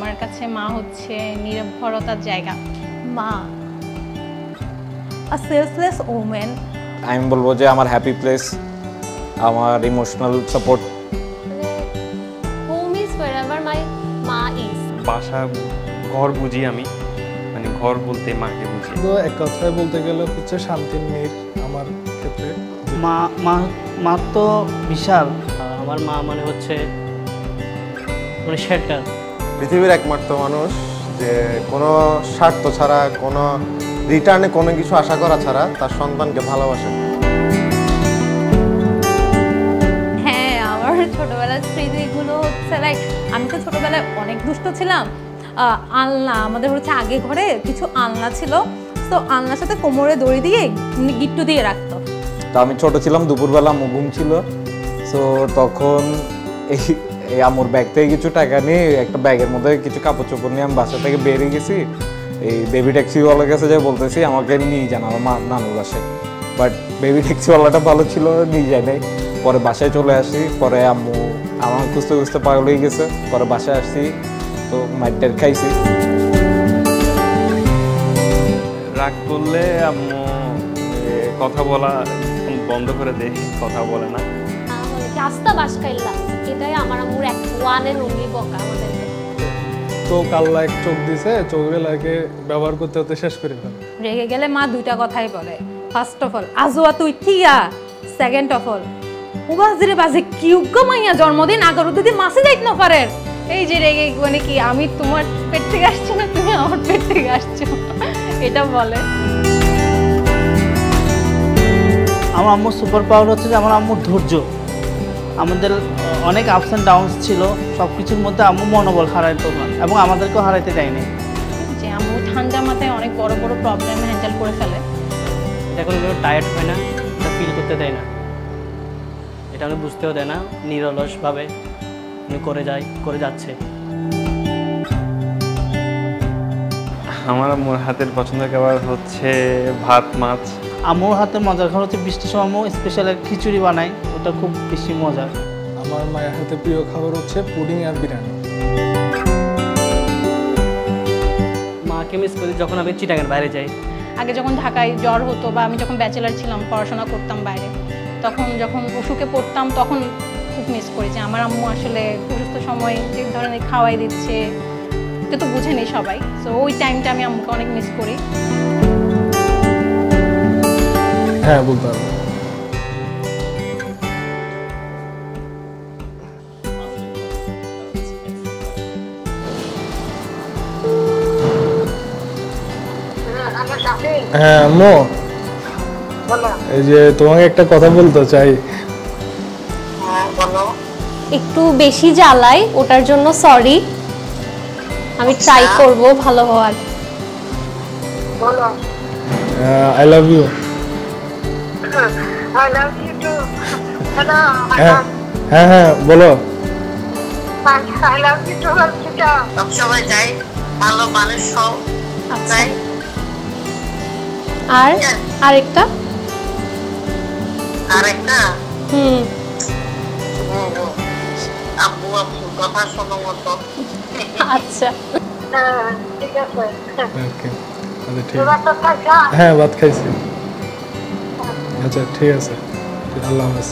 আমার কাছে মা হচ্ছে নির্ভরতার জায়গা। মা a selfless woman. আমি বলবো যে আমার হ্যাপি প্লেস, আমার emotional support. Home is wherever my মা ইজ। বাসা ঘর বুঝি আমি, মানে ঘর বলতে মাকে বুঝি। তো এক কথায় বলতে গেলে হচ্ছে শান্তির নীড় আমার ক্ষেত্রে। মা মা মা তো বিশাল। আমার মা মানে হচ্ছে মানে শেল্টার। পৃথিবীর একমাত্র মানুষ যে কোনো স্বার্থ ছাড়া, কোনো রিটার্নে কোনো কিছু আশা করা ছাড়া তার সন্তানকে ভালোবাসে। হ্যাঁ, আমার ছোটবেলার স্মৃতিগুলো হচ্ছে লাইক আমি তো ছোটবেলায় অনেক দুষ্ট ছিলাম। আলনা আমাদের হচ্ছে আগে ঘরে কিছু আলনা ছিল, তো আলনার সাথে কোমরে দড়ি দিয়ে গিট্টু দিয়ে রাখতো। তো আমি ছোট ছিলাম, দুপুরবেলা ঘুম ছিল, সো তখন এই আমুর ব্যাগ থেকে কিছু টাকা নিয়ে একটা ব্যাগের মধ্যে কিছু কাপড় চোপড় নিয়ে আমি বাসা থেকে বেরিয়ে গেছি। এই বেবি ট্যাক্সিওয়ালার কাছে যাই বলতেছি আমাকে নিয়ে যান আমার নানুর বাসায়, বাট বেবি ট্যাক্সিওয়ালাটা ভালো ছিল, নিয়ে যায় নাই। পরে বাসায় চলে আসি, পরে আম্মু আমার খুঁজতে খুঁজতে পাগল হয়ে গেছে। পরে বাসায় আসছি, তো মাইটের খাইছি। রাগ করলে আম্মু কথা বলা বন্ধ করে দেয়, কথা বলে না। মানে কি আস্তা বাস খাইলা, এটাই আমার আম্মুর এক ওয়ানের অনলি বকা আমাদেরকে। চোখ আল্লাহ এক চোখ দিছে, চোখগুলাকে ব্যবহার করতে হতে শেষ করে ফেলে। রেগে গেলে মা দুইটা কথাই বলে। ফার্স্ট অফ অল আজুয়া তুই ঠিয়া, সেকেন্ড অফ অল উবাজিরে বাজে কিউগ মাইয়া জন্মদিন আগর যদি মাসে যাইত না পারে। এই যে রেগে মানে কি আমি তোমার পেট থেকে আসছি না তুমি আমার পেট থেকে আসছো, এটা বলে। আমার আম্মুর সুপার পাওয়ার হচ্ছে যে আমার আম্মুর ধৈর্য। আমাদের অনেক আপস অ্যান্ড ডাউনস ছিল, সব কিছুর মধ্যে আম্মু মনোবল হারাইতো না এবং আমাদেরকেও হারাইতে দেয়নি। যে আম্মু ঠান্ডা মাথায় অনেক বড় বড় প্রবলেম হ্যান্ডেল করে ফেলে। এটা কোনো টায়ার্ড হয় না, এটা ফিল করতে দেয় না, এটা আমি বুঝতেও দেয় না। নিরলসভাবে উনি করে যাচ্ছে। আমার আম্মুর হাতের পছন্দের খাবার হচ্ছে ভাত মাছ। আম্মুর হাতে মজার খাবার হচ্ছে বৃষ্টির সময় আম্মু স্পেশাল এক খিচুড়ি বানায়, ওটা খুব বেশি মজা। আমার মায়ের হাতে প্রিয় খাবার হচ্ছে পুডিং আর বিরিয়ানি। মাকে মিস করি যখন আমি চিটাগাং বাইরে যাই। আগে যখন ঢাকায় জ্বর হতো বা আমি যখন ব্যাচেলার ছিলাম পড়াশোনা করতাম বাইরে, তখন যখন অসুখে পড়তাম তখন খুব মিস করি যে আমার আম্মু আসলে অসুস্থ সময় যে ধরনের খাওয়াই দিচ্ছে, এটা তো বুঝে নেই সবাই। সো ওই টাইমটা আমি আম্মুকে অনেক মিস করি। হ্যাঁ, বলতে পারবো। হ্যাঁ আম্মু, এই যে তোমাকে একটা কথা বলতে চাই। একটু বেশি জ্বালাই, ওটার জন্য সরি। আমি ট্রাই করব ভালো হওয়ার। I love you. I love you too. Hello. হ্যাঁ হ্যাঁ বলো। I love you too, Alchita. সবসময় চাই ভালো মানুষ হও। আচ্ছা, আর আরেকটা আব্বু কথা শোনো মতো। আচ্ছা ঠিক আছে। ওকে, আচ্ছা ঠিক আছে। হ্যাঁ ভাত খাইছি। আচ্ছা ঠিক আছে, আল্লাহ হাফেজ।